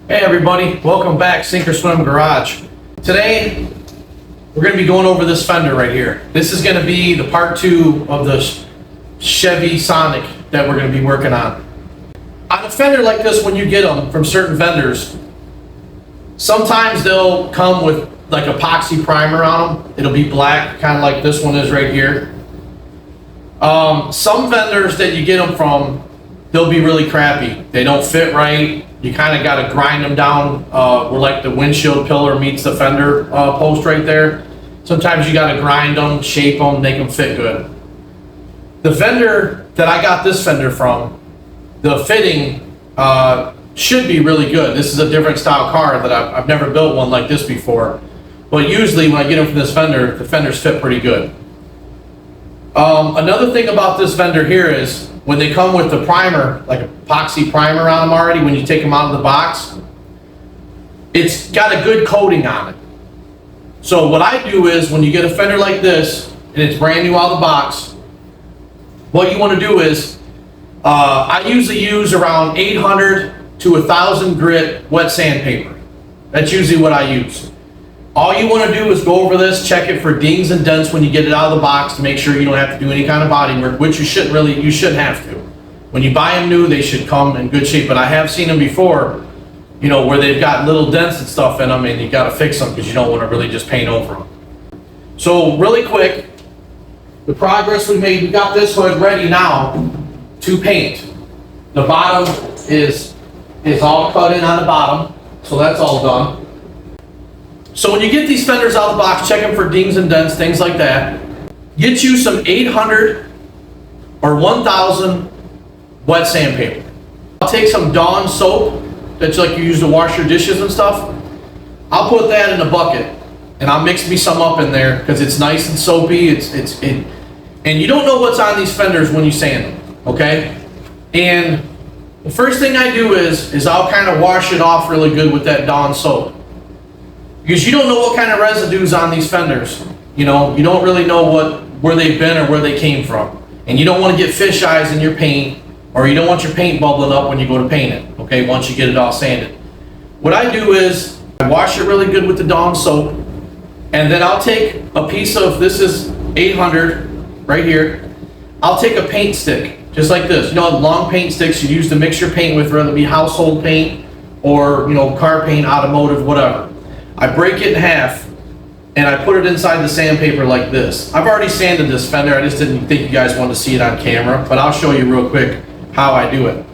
Hey everybody, welcome back, Sink or Swim Garage. Today, we're going to be going over this fender right here. This is going to be the part 2 of the Chevy Sonic that we're going to be working on. On a fender like this, when you get them from certain vendors, sometimes they'll come with like epoxy primer on them. It'll be black, kind of like this one is right here. Some vendors that you get them from, they'll be really crappy. They don't fit right. You kind of got to grind them down where like the windshield pillar meets the fender post right there. Sometimes you got to grind them, shape them, make them fit good. The vendor that I got this fender from, the fitting should be really good. This is a different style car that I've never built one like this before. But usually when I get them from this vendor, the fenders fit pretty good. Another thing about this fender here is when they come with the primer, like epoxy primer on them already, when you take them out of the box, it's got a good coating on it. So what I do is when you get a fender like this and it's brand new out of the box, what you want to do is I usually use around 800 to 1,000 grit wet sandpaper. That's usually what I use. All you want to do is go over this, check it for dings and dents when you get it out of the box to make sure you don't have to do any kind of body work, which you shouldn't have to. When you buy them new, they should come in good shape, but I have seen them before, you know, where they've got little dents and stuff in them and you got to fix them because you don't want to really just paint over them. So really quick, the progress we made, we got this hood ready now to paint. The bottom is all cut in on the bottom, so that's all done. So when you get these fenders out of the box, check them for dings and dents, things like that. Get you some 800 or 1,000 wet sandpaper. I'll take some Dawn soap, that's like you use to wash your dishes and stuff. I'll put that in a bucket and I'll mix me some up in there because it's nice and soapy. And you don't know what's on these fenders when you sand them, okay? And the first thing I do is I'll kind of wash it off really good with that Dawn soap. Because you don't know what kind of residue's on these fenders. You know, you don't really know where they've been or where they came from. And you don't want to get fish eyes in your paint, or you don't want your paint bubbling up when you go to paint it, okay, once you get it all sanded. What I do is I wash it really good with the Dawn soap, and then I'll take a piece of, this is 800 right here, I'll take a paint stick, just like this. You know, long paint sticks you use to mix your paint with, whether it be household paint or, you know, car paint, automotive, whatever. I break it in half and I put it inside the sandpaper like this. I've already sanded this fender, I just didn't think you guys wanted to see it on camera, but I'll show you real quick how I do it.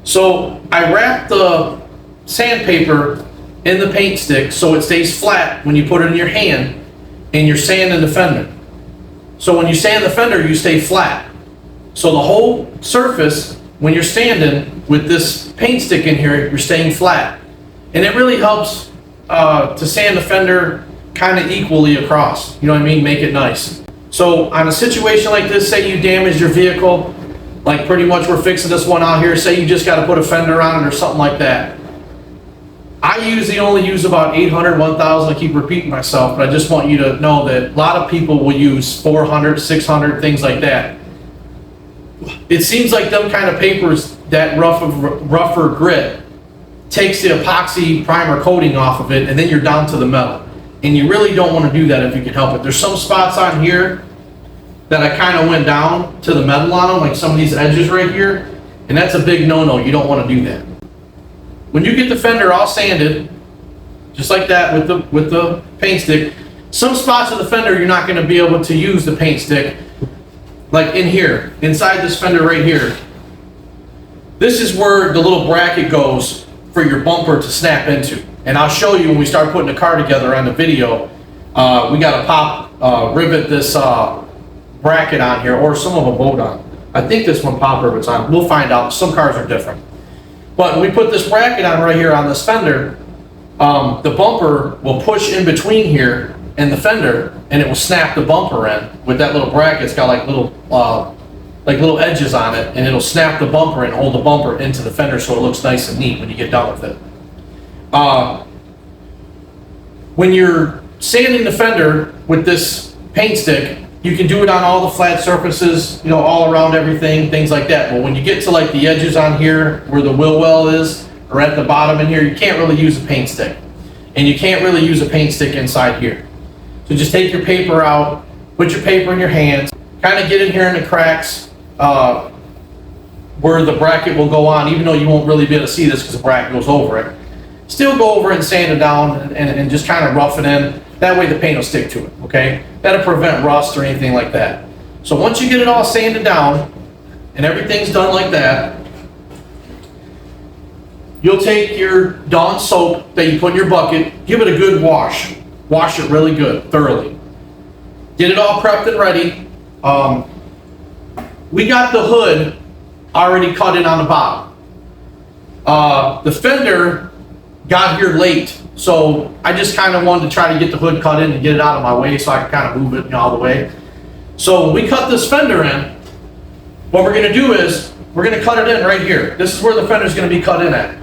So I wrap the sandpaper in the paint stick so it stays flat when you put it in your hand and you're sanding the fender. So when you sand the fender, you stay flat. So the whole surface, when you're sanding with this paint stick in here, you're staying flat. And it really helps to sand the fender kind of equally across, you know what I mean, make it nice. So on a situation like this, say you damaged your vehicle, like pretty much we're fixing this one out here, say you just got to put a fender on it or something like that. I usually only use about 800, 1,000, I keep repeating myself, but I just want you to know that a lot of people will use 400, 600, things like that. It seems like them kind of papers, that rougher grit, takes the epoxy primer coating off of it, and then you're down to the metal. And you really don't want to do that if you can help it. There's some spots on here that I kind of went down to the metal on them, like some of these edges right here, and that's a big no-no. You don't want to do that. When you get the fender all sanded, just like that with the paint stick, some spots of the fender you're not going to be able to use the paint stick, like in here, inside this fender right here. This is where the little bracket goes for your bumper to snap into. And I'll show you when we start putting the car together on the video. We got to rivet this bracket on here, or some of them bolt on. I think this one pop rivets on. We'll find out. Some cars are different. But when we put this bracket on right here on this fender, the bumper will push in between here and the fender, and it will snap the bumper in with that little bracket. It's got like little edges on it, and it'll snap the bumper and hold the bumper into the fender so it looks nice and neat when you get done with it. When you're sanding the fender with this paint stick, you can do it on all the flat surfaces, you know, all around everything, things like that. But when you get to like the edges on here where the wheel well is, or at the bottom in here, you can't really use a paint stick. And you can't really use a paint stick inside here. So just take your paper out, put your paper in your hands, kind of get in here in the cracks where the bracket will go on, even though you won't really be able to see this because the bracket goes over it. Still go over it and sand it down and just kind of rough it in. That way the paint will stick to it, okay? That'll prevent rust or anything like that. So once you get it all sanded down and everything's done like that, you'll take your Dawn soap that you put in your bucket, give it a good wash. Wash it really good, thoroughly. Get it all prepped and ready. We got the hood already cut in on the bottom. The fender got here late, so I just kind of wanted to try to get the hood cut in and get it out of my way so I could kind of move it all the way. So when we cut this fender in, what we're going to do is we're going to cut it in right here. This is where the fender is going to be cut in at.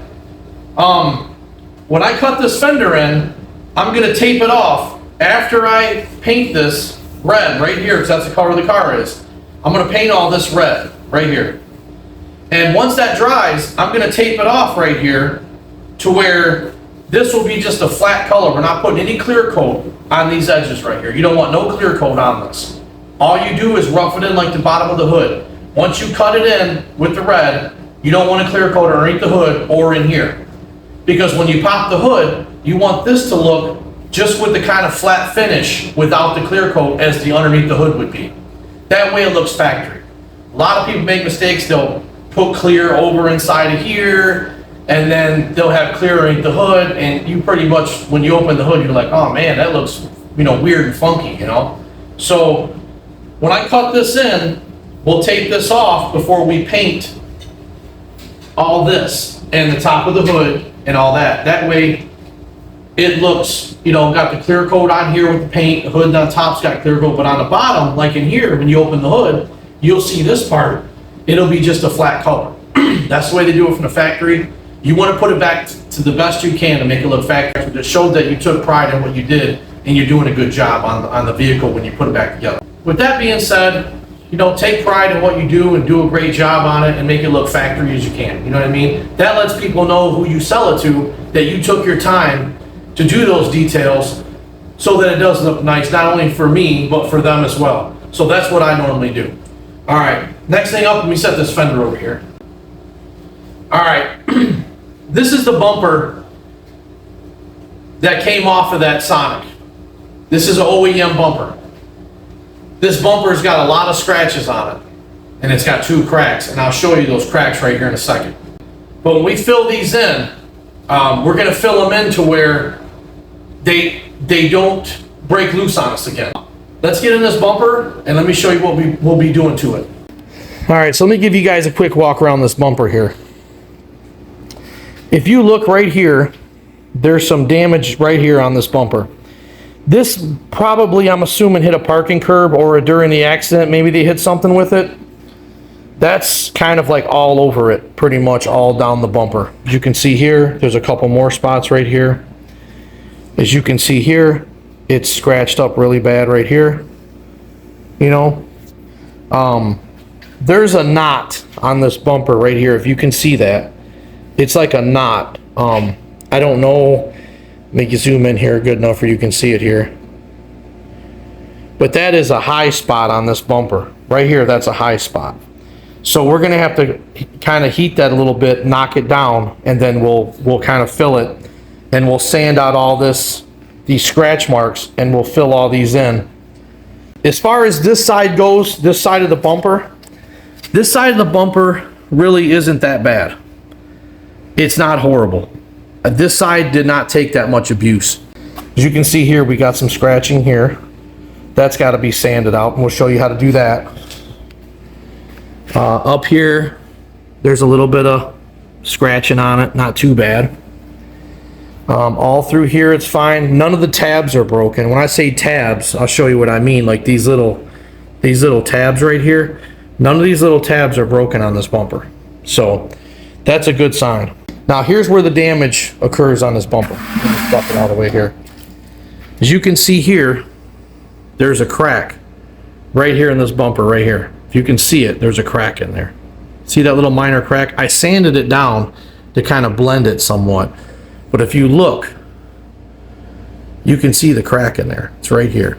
When I cut this fender in, I'm going to tape it off after I paint this red right here, because that's the color the car is. I'm going to paint all this red right here. And once that dries, I'm going to tape it off right here to where this will be just a flat color. We're not putting any clear coat on these edges right here. You don't want no clear coat on this. All you do is rough it in like the bottom of the hood. Once you cut it in with the red, you don't want to clear coat underneath the hood or in here. Because when you pop the hood, you want this to look just with the kind of flat finish without the clear coat as the underneath the hood would be. That way it looks factory. A lot of people make mistakes. They'll put clear over inside of here, and then they'll have clear underneath the hood, and you pretty much, when you open the hood, you're like, oh man, that looks, weird and funky, So when I cut this in, we'll tape this off before we paint all this and the top of the hood and all that. That way it looks, got the clear coat on here with the paint, the hood on top's got clear coat, but on the bottom, like in here, when you open the hood, you'll see this part, it'll be just a flat color. That's the way they do it from the factory. You want to put it back to the best you can to make it look factory. It showed that you took pride in what you did and you're doing a good job on the vehicle when you put it back together. With that being said, take pride in what you do and do a great job on it and make it look factory as you can. You know what I mean? That lets people know who you sell it to, that you took your time to do those details so that it does look nice, not only for me, but for them as well. So that's what I normally do. All right, next thing up, let me set this fender over here. All right, this is the bumper that came off of that Sonic. This is an OEM bumper. This bumper's got a lot of scratches on it, and it's got 2 cracks, and I'll show you those cracks right here in a second. But when we fill these in, we're gonna fill them in to where they don't break loose on us again. Let's get in this bumper, and let me show you what we'll be doing to it. All right, so let me give you guys a quick walk around this bumper here. If you look right here, there's some damage right here on this bumper. This probably, I'm assuming, hit a parking curb, or during the accident, maybe they hit something with it. That's kind of like all over it, pretty much all down the bumper. As you can see here, there's a couple more spots right here. As you can see here, it's scratched up really bad right here. There's a knot on this bumper right here, if you can see that. It's like a knot. I don't know, make you zoom in here good enough where you can see it here. But that is a high spot on this bumper. Right here, that's a high spot. So we're gonna have to kind of heat that a little bit, knock it down, and then we'll kind of fill it, and we'll sand out all these scratch marks, and we'll fill all these in. As far as this side goes, this side of the bumper really isn't that bad. It's not horrible. This side did not take that much abuse. As you can see here, we got some scratching here. That's got to be sanded out, and we'll show you how to do that. Up here, there's a little bit of scratching on it, not too bad. All through here, it's fine. None of the tabs are broken. When I say tabs, I'll show you what I mean. Like these little tabs right here. None of these little tabs are broken on this bumper. So that's a good sign. Now here's where the damage occurs on this bumper. Let me stuff it all the way here. As you can see here, there's a crack right here in this bumper right here. If you can see it, there's a crack in there. See that little minor crack? I sanded it down to kind of blend it somewhat. But if you look, you can see the crack in there. It's right here.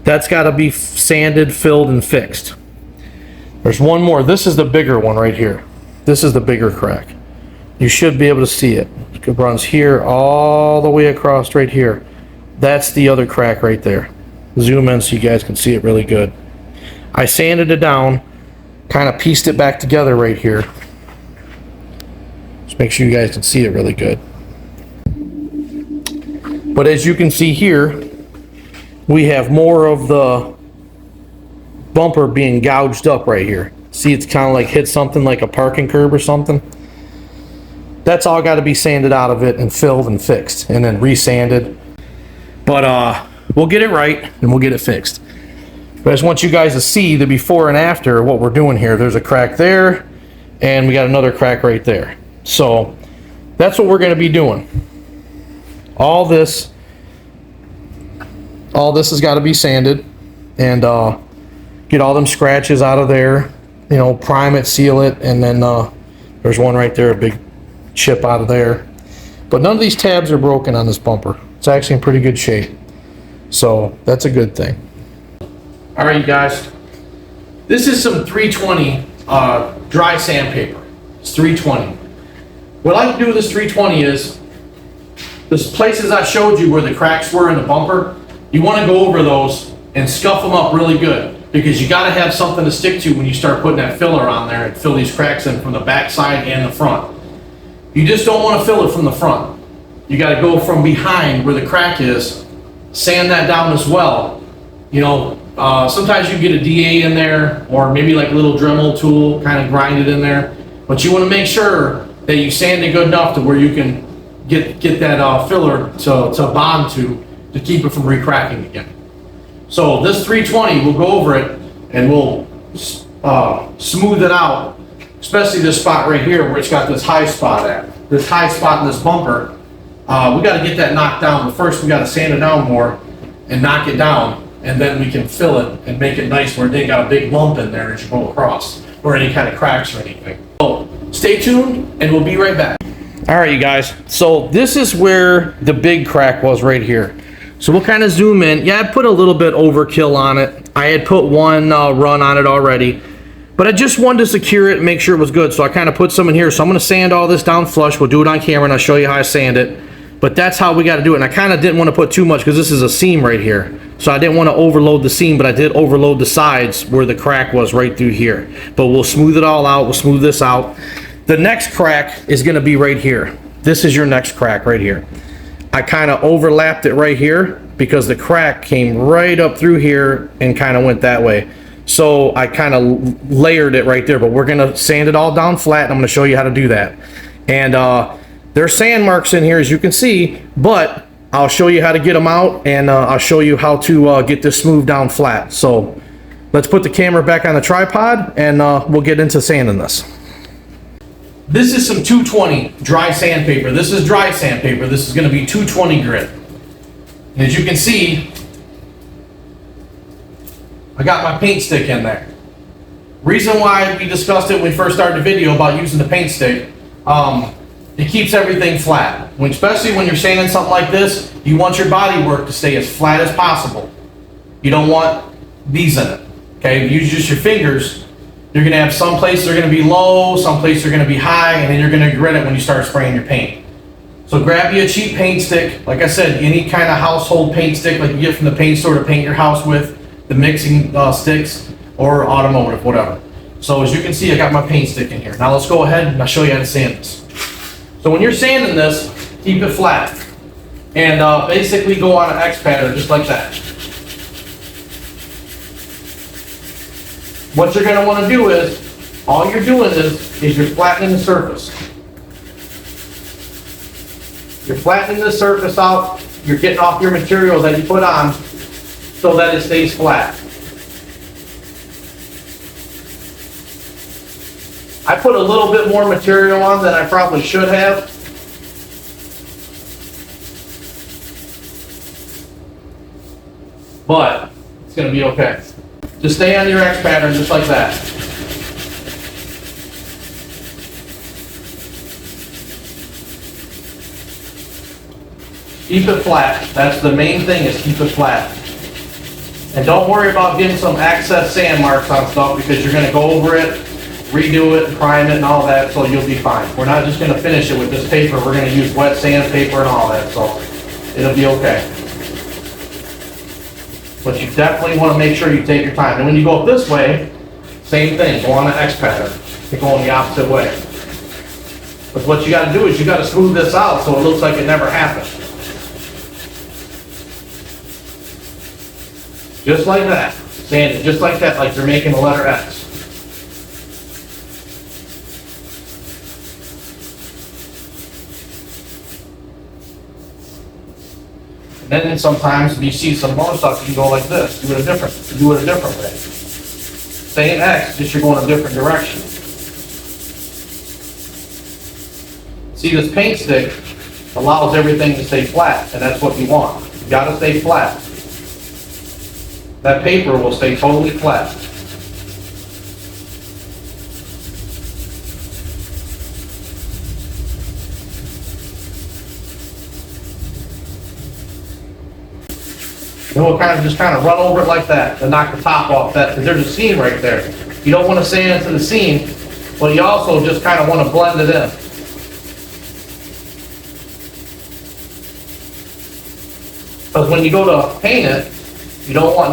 That's got to be sanded, filled, and fixed. There's one more. This is the bigger one right here. This is the bigger crack. You should be able to see it. It runs here all the way across right here. That's the other crack right there. Zoom in so you guys can see it really good. I sanded it down, kind of pieced it back together right here. Just make sure you guys can see it really good. But as you can see here, we have more of the bumper being gouged up right here. See, it's kind of like hit something like a parking curb or something. That's all got to be sanded out of it and filled and fixed and then resanded. But we'll get it right and we'll get it fixed. But I just want you guys to see the before and after what we're doing here. There's a crack there and we got another crack right there. So that's what we're going to be doing. All this has got to be sanded and get all them scratches out of there, you know, prime it, seal it, and then there's one right there, a big chip out of there. But none of these tabs are broken on this bumper. It's actually in pretty good shape. So that's a good thing. All right, you guys. This is some 320 dry sandpaper. It's 320. What I like to do with this 320 is, the places I showed you where the cracks were in the bumper, you want to go over those and scuff them up really good, because you got to have something to stick to when you start putting that filler on there and fill these cracks in from the back side and the front. You just don't want to fill it from the front. You got to go from behind where the crack is, sand that down as well. You know, sometimes you get a DA in there, or maybe like a little Dremel tool, kind of grind it in there. But you want to make sure that you sand it good enough to where you can get that filler to bond to keep it from re-cracking again. So this 320, we'll go over it and we'll smooth it out, especially this spot right here where it's got this high spot at. This high spot in this bumper, we got to get that knocked down, but first we got to sand it down more and knock it down, and then we can fill it and make it nice where they got a big lump in there as you go across, or any kind of cracks or anything. So stay tuned and we'll be right back. All right, you guys, so this is where the big crack was right here. So we'll kind of zoom in. Yeah, I put a little bit overkill on it. I had put one run on it already, but I just wanted to secure it and make sure it was good. So I kind of put some in here. So I'm going to sand all this down flush. We'll do it on camera and I'll show you how I sand it. But that's how we got to do it. And I kind of didn't want to put too much because this is a seam right here. So I didn't want to overload the seam, but I did overload the sides where the crack was right through here. But we'll smooth it all out. We'll smooth this out. The next crack is going to be right here. This is your next crack right here. I kind of overlapped it right here because the crack came right up through here and kind of went that way. So I kind of layered it right there, but we're going to sand it all down flat. And I'm going to show you how to do that. And there's sand marks in here, as you can see, but I'll show you how to get them out, and I'll show you how to get this smooth down flat. So let's put the camera back on the tripod and we'll get into sanding this. This is some 220 dry sandpaper. This is dry sandpaper. This is going to be 220 grit. And as you can see, I got my paint stick in there. Reason why we discussed it when we first started the video about using the paint stick, it keeps everything flat. Especially when you're sanding something like this, you want your body work to stay as flat as possible. You don't want these in it. Okay, if you use just your fingers, you're gonna have some places are gonna be low, some places are gonna be high, and then you're gonna regret it when you start spraying your paint. So grab you a cheap paint stick. Like I said, any kind of household paint stick like you get from the paint store to paint your house with, the mixing sticks, or automotive, whatever. So as you can see, I got my paint stick in here. Now let's go ahead and I'll show you how to sand this. So when you're sanding this, keep it flat. And basically go on an X pattern just like that. What you're going to want to do is, all you're doing is you're flattening the surface. You're flattening the surface out, you're getting off your material that you put on so that it stays flat. I put a little bit more material on than I probably should have. But it's going to be okay. Just stay on your X pattern just like that. Keep it flat. That's the main thing, is keep it flat. And don't worry about getting some excess sand marks on stuff, because you're gonna go over it, redo it, prime it and all that, so you'll be fine. We're not just gonna finish it with this paper, we're gonna use wet sandpaper and all that, so it'll be okay. But you definitely wanna make sure you take your time. And when you go up this way, same thing, go on the X pattern. You're going the opposite way. But what you gotta do is you gotta smooth this out so it looks like it never happened. Just like that. Sand it just like that, like you're making the letter X. And then sometimes if you see some more stuff, you can go like this. Do it a different way. Same X, just you're going a different direction. See, this paint stick allows everything to stay flat, and that's what you want. You gotta stay flat. That paper will stay totally flat. Then we'll just kind of run over it like that to knock the top off that, because there's a seam right there. You don't want to sand into the seam, but you also just kind of want to blend it in. Because when you go to paint it, you don't want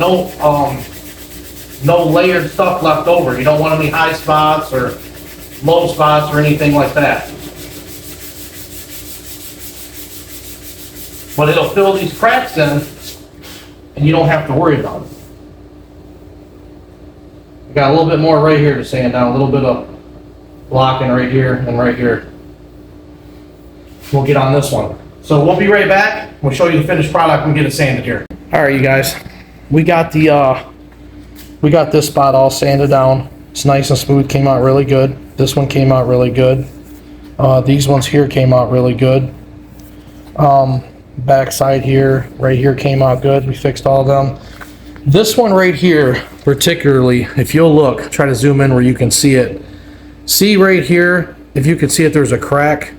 no layered stuff left over. You don't want any high spots or low spots or anything like that. But it'll fill these cracks in, and you don't have to worry about it. I got a little bit more right here to sand down, a little bit of blocking right here and right here. We'll get on this one. So we'll be right back. We'll show you the finished product and get it sanded here. All right, you guys. We got this spot all sanded down. It's nice and smooth, came out really good. This one came out really good. These ones here came out really good. Back side here, right here came out good. We fixed all of them. This one right here, particularly, if you'll look, try to zoom in where you can see it. See right here, if you can see it, there's a crack.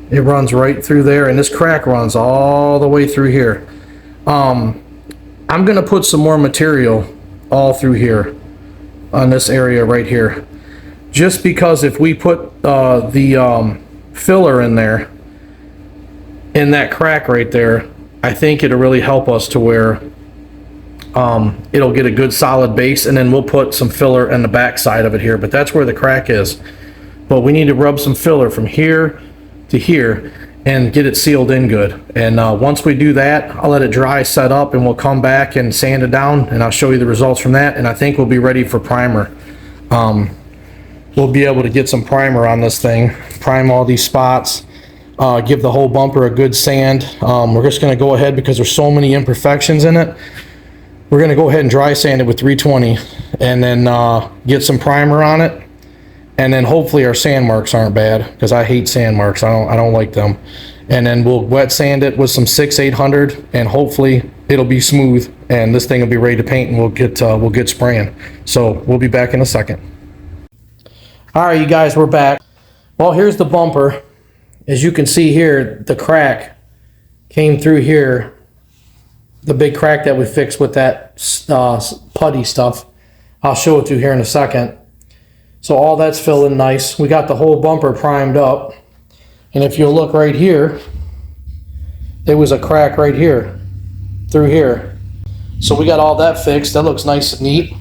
It runs right through there, and this crack runs all the way through here. I'm gonna put some more material all through here on this area right here, just because if we put the filler in there, in that crack right there, I think it'll really help us to where it'll get a good solid base, and then we'll put some filler in the back side of it here, but that's where the crack is. But we need to rub some filler from here to here and get it sealed in good. And once we do that, I'll let it dry, set up, and we'll come back and sand it down, and I'll show you the results from that, and I think we'll be ready for primer. We'll be able to get some primer on this thing, prime all these spots, give the whole bumper a good sand. We're just going to go ahead, because there's so many imperfections in it, we're going to go ahead and dry sand it with 320, and then get some primer on it. And then hopefully our sand marks aren't bad, because I hate sand marks. I don't like them. And then we'll wet sand it with some 6-800, and hopefully it'll be smooth, and this thing will be ready to paint, and we'll get spraying. So we'll be back in a second. All right, you guys, we're back. Well, here's the bumper. As you can see here, the crack came through here. The big crack that we fixed with that putty stuff. I'll show it to you here in a second. So all that's filling nice. We got the whole bumper primed up. And if you look right here, there was a crack right here, through here. So we got all that fixed. That looks nice and neat.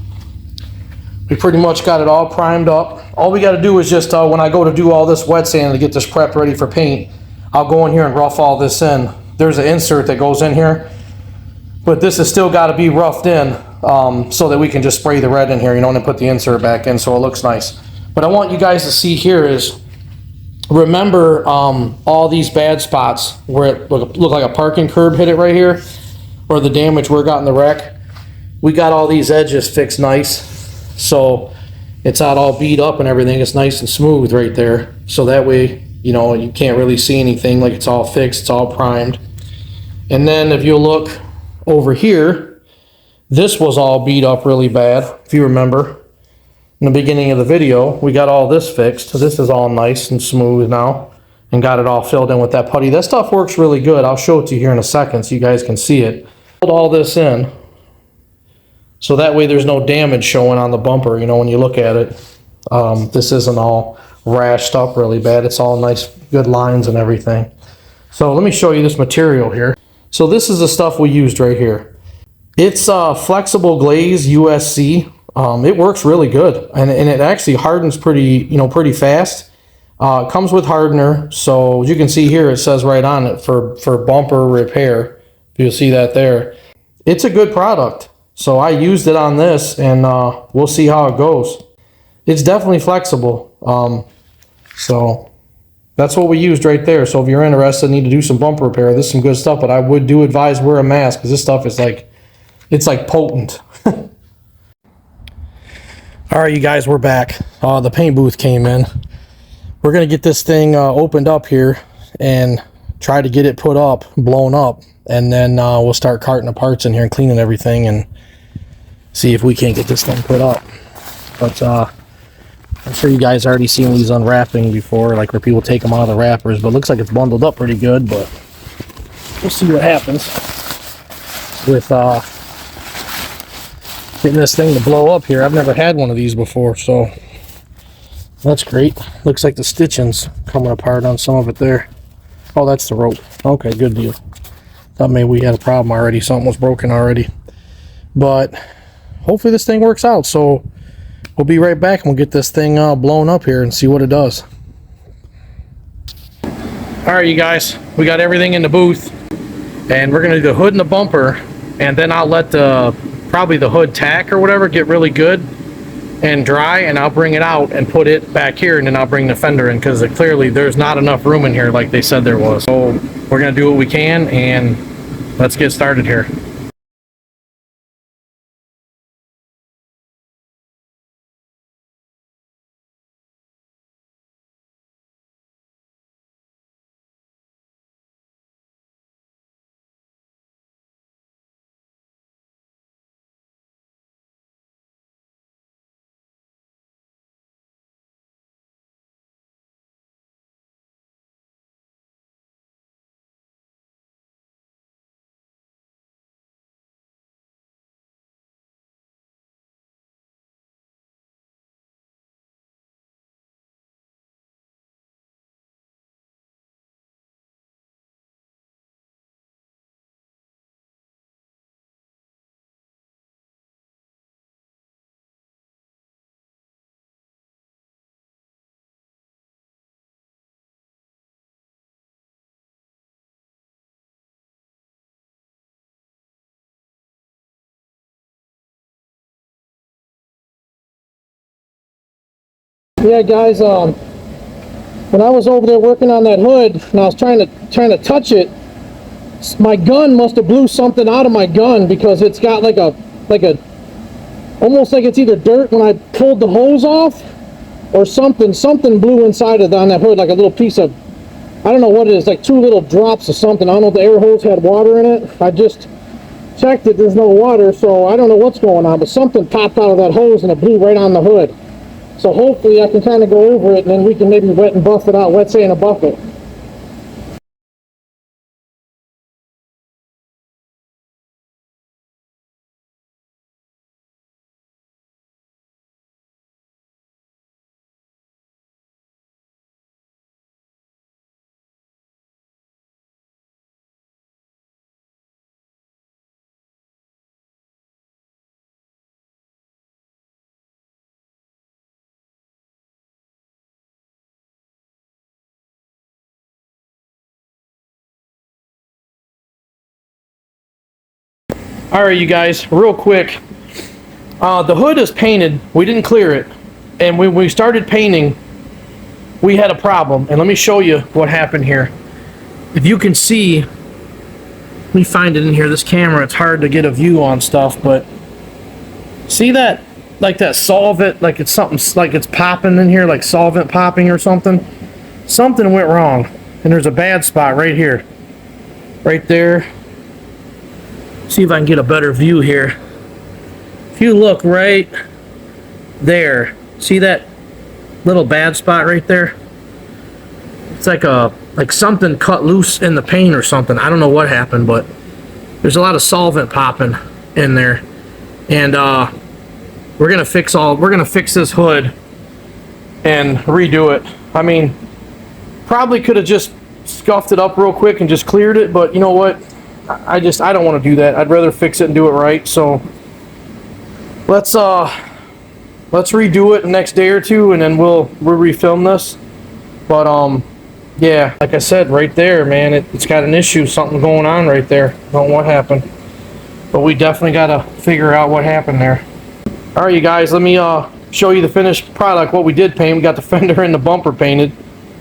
We pretty much got it all primed up. All we got to do is just, when I go to do all this wet sand to get this prep ready for paint, I'll go in here and rough all this in. There's an insert that goes in here, but this has still got to be roughed in. So that we can just spray the red in here, you know, and put the insert back in so it looks nice. What I want you guys to see here is, remember all these bad spots where it looked like a parking curb hit it right here, or the damage where it got in the wreck. We got all these edges fixed nice, so it's not all beat up and everything. It's nice and smooth right there, so that way, you know, you can't really see anything, like it's all fixed, it's all primed. And then if you look over here, this was all beat up really bad. If you remember in the beginning of the video, we got all this fixed. So this is all nice and smooth now. and got it all filled in with that putty. That stuff works really good. I'll show it to you here in a second so you guys can see it. Put all this in so that way there's no damage showing on the bumper, you know, when you look at it. This isn't all rashed up really bad. It's all nice, good lines and everything. So let me show you this material here. So this is the stuff we used right here. It's flexible glaze USC. It works really good, and it actually hardens pretty fast. It comes with hardener, so as you can see here, it says right on it for bumper repair. You'll see that there. It's a good product. So I used it on this, and we'll see how it goes. It's definitely flexible. So that's what we used right there. So if you're interested, need to do some bumper repair, this is some good stuff, but I would do advise wear a mask because this stuff is like, it's like potent. All right, you guys, we're back. The paint booth came in. We're gonna get this thing opened up here and try to get it put up, blown up, and then we'll start carting the parts in here and cleaning everything and see if we can't get this thing put up. But I'm sure you guys already seen these unwrapping before, like where people take them out of the wrappers, but it looks like it's bundled up pretty good, but we'll see what happens with getting this thing to blow up here. I've never had one of these before, so that's great. Looks like the stitching's coming apart on some of it there. Oh, that's the rope. Okay, good deal. Thought maybe we had a problem already. Something was broken already. But hopefully this thing works out. So we'll be right back and we'll get this thing blown up here and see what it does. All right, you guys, we got everything in the booth, and we're gonna do the hood and the bumper, and then I'll let probably the hood tack or whatever get really good and dry, and I'll bring it out and put it back here, and then I'll bring the fender in because clearly there's not enough room in here like they said there was. So we're gonna do what we can, and let's get started here. Yeah, guys, when I was over there working on that hood and I was trying to touch it, my gun must have blew something out of my gun because it's got like a almost like it's either dirt when I pulled the hose off or something blew inside of on that hood, like a little piece of, I don't know what it is, like 2 little drops of something. I don't know if the air hose had water in it. I just checked it, there's no water, so I don't know what's going on, but something popped out of that hose and it blew right on the hood. So hopefully I can kind of go over it, and then we can maybe wet and buff it out, wet sand and buff it. All right, you guys, real quick. The hood is painted. We didn't clear it. And when we started painting, we had a problem. And let me show you what happened here. If you can see, let me find it in here. This camera, it's hard to get a view on stuff, but see that, like that solvent, like it's something, like it's popping in here, like solvent popping or something? Something went wrong. And there's a bad spot right here. Right there. See if I can get a better view here. If you look right there, see that little bad spot right there? It's like something cut loose in the paint or something. I don't know what happened, but there's a lot of solvent popping in there. And we're gonna fix this hood and redo it. I mean, probably could have just scuffed it up real quick and just cleared it, but you know what? I don't want to do that. I'd rather fix it and do it right. So let's redo it the next day or two, and then we'll refilm this. But yeah, like I said, right there, man, it's got an issue, something going on right there. Don't know what happened, but we definitely got to figure out what happened there. All right, you guys, let me show you the finished product. What we did paint, we got the fender and the bumper painted,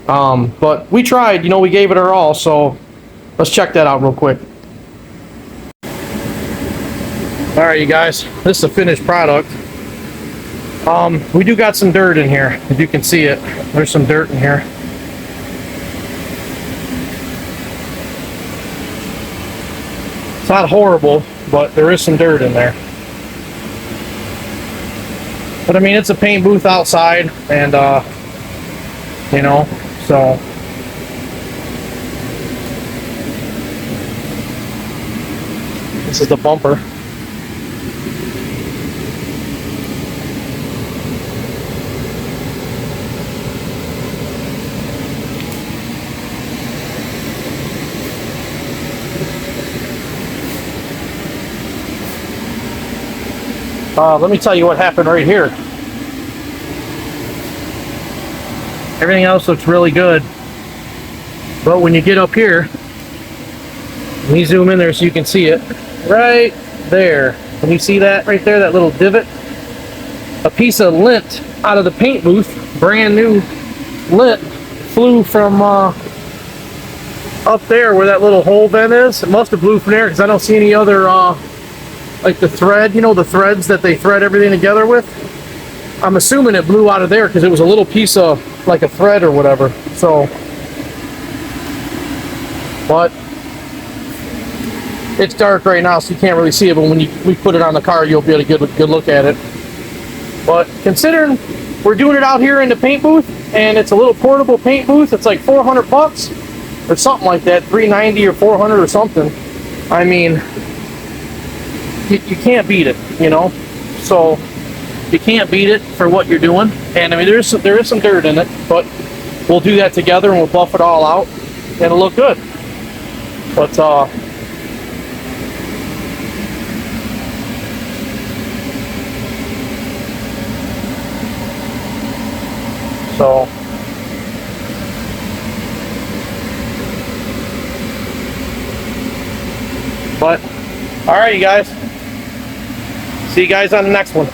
but we tried, you know, we gave it our all. So let's check that out real quick. All right, you guys, this is the finished product. We do got some dirt in here, as you can see it. There's some dirt in here. It's not horrible, but there is some dirt in there. But I mean, it's a paint booth outside, and you know, so this is the bumper. Let me tell you what happened right here. Everything else looks really good, but when you get up here, let me zoom in there so you can see it. Right there. Can you see that right there, that little divot? A piece of lint out of the paint booth, brand new lint, flew from up there where that little hole vent is. It must have blew from there because I don't see any other like the thread, you know, the threads that they thread everything together with. I'm assuming it blew out of there because it was a little piece of like a thread or whatever. So, but it's dark right now, so you can't really see it. But when we put it on the car, you'll be able to get a good look at it. But considering we're doing it out here in the paint booth, and it's a little portable paint booth, it's like $400 or something like that, $390 or $400 or something. I mean, you can't beat it, you know. So you can't beat it for what you're doing. And I mean, there is some dirt in it, but we'll do that together and we'll buff it all out and it'll look good. But so but all right, you guys. See you guys on the next one.